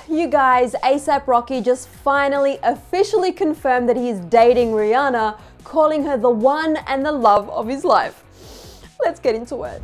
You guys, A$AP Rocky just finally officially confirmed that he's dating Rihanna, calling her the one and the love of his life. Let's get into it.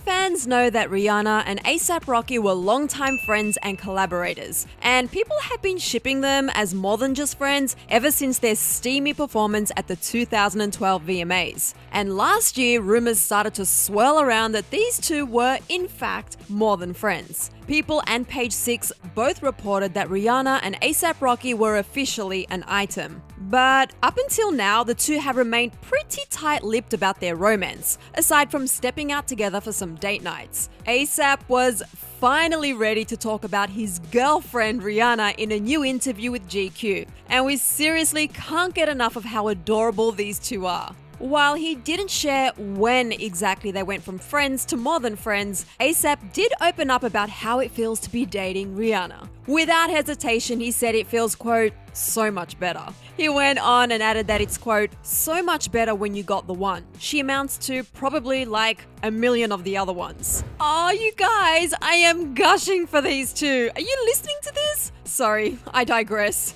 Fans know that Rihanna and A$AP Rocky were longtime friends and collaborators, and people have been shipping them as more than just friends ever since their steamy performance at the 2012 VMAs. And last year, rumors started to swirl around that these two were, in fact, more than friends. People and Page Six both reported that Rihanna and A$AP Rocky were officially an item. But up until now, the two have remained pretty tight-lipped about their romance, aside from stepping out together for some date nights. A$AP was finally ready to talk about his girlfriend Rihanna in a new interview with GQ, and we seriously can't get enough of how adorable these two are. While he didn't share when exactly they went from friends to more than friends, A$AP did open up about how it feels to be dating Rihanna. Without hesitation, he said it feels, quote, so much better. He went on and added that it's, quote, so much better when you got the one. She amounts to probably like a million of the other ones. Oh, you guys, I am gushing for these two. Are you listening to this? Sorry, I digress.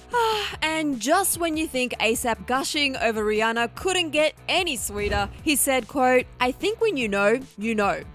And just when you think A$AP gushing over Rihanna couldn't get any sweeter, he said, quote, I think when you know,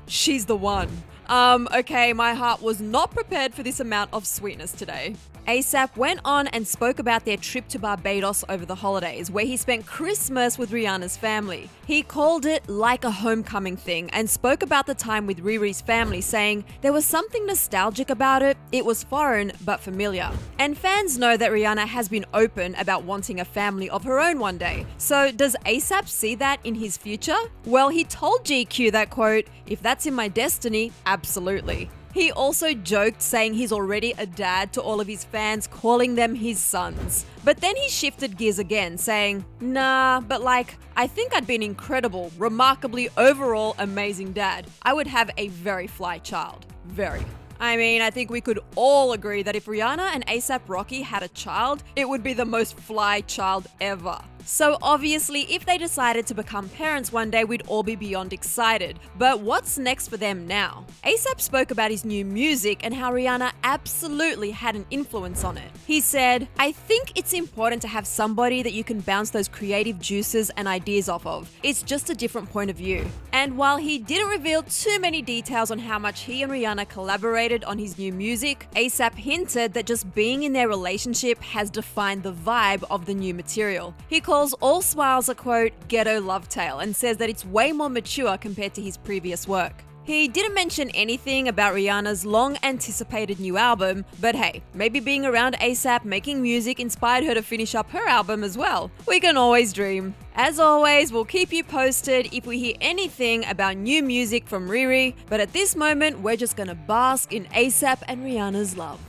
she's the one. Okay, my heart was not prepared for this amount of sweetness today. A$AP went on and spoke about their trip to Barbados over the holidays, where he spent Christmas with Rihanna's family. He called it like a homecoming thing and spoke about the time with Riri's family, saying there was something nostalgic about it. It was foreign but familiar. And fans know that Rihanna has been open about wanting a family of her own one day. So does A$AP see that in his future? Well, he told GQ that, quote, if that's in my destiny, absolutely. He also joked saying he's already a dad to all of his fans, calling them his sons. But then he shifted gears again, saying, nah, but like, I think I'd be an incredible, remarkably overall amazing dad. I would have a very fly child. Very. I mean, I think we could all agree that if Rihanna and A$AP Rocky had a child, it would be the most fly child ever. So obviously, if they decided to become parents one day, we'd all be beyond excited. But what's next for them now? A$AP spoke about his new music and how Rihanna absolutely had an influence on it. He said, I think it's important to have somebody that you can bounce those creative juices and ideas off of. It's just a different point of view. And while he didn't reveal too many details on how much he and Rihanna collaborated on his new music, A$AP hinted that just being in their relationship has defined the vibe of the new material. He calls All Smiles a, quote, ghetto love tale, and says that it's way more mature compared to his previous work. He didn't mention anything about Rihanna's long-anticipated new album, but hey, maybe being around A$AP making music inspired her to finish up her album as well. We can always dream. As always, we'll keep you posted if we hear anything about new music from Riri, but at this moment, we're just gonna bask in A$AP and Rihanna's love.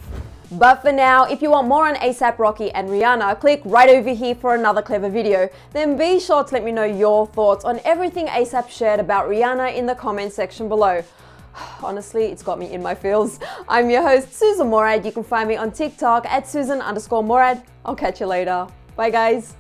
But for now, if you want more on A$AP Rocky and Rihanna, click right over here for another clever video. Then be sure to let me know your thoughts on everything A$AP shared about Rihanna in the comment section below. Honestly, it's got me in my feels. I'm your host, Susan Morad. You can find me on TikTok at Susan_Morad. I'll catch you later. Bye guys.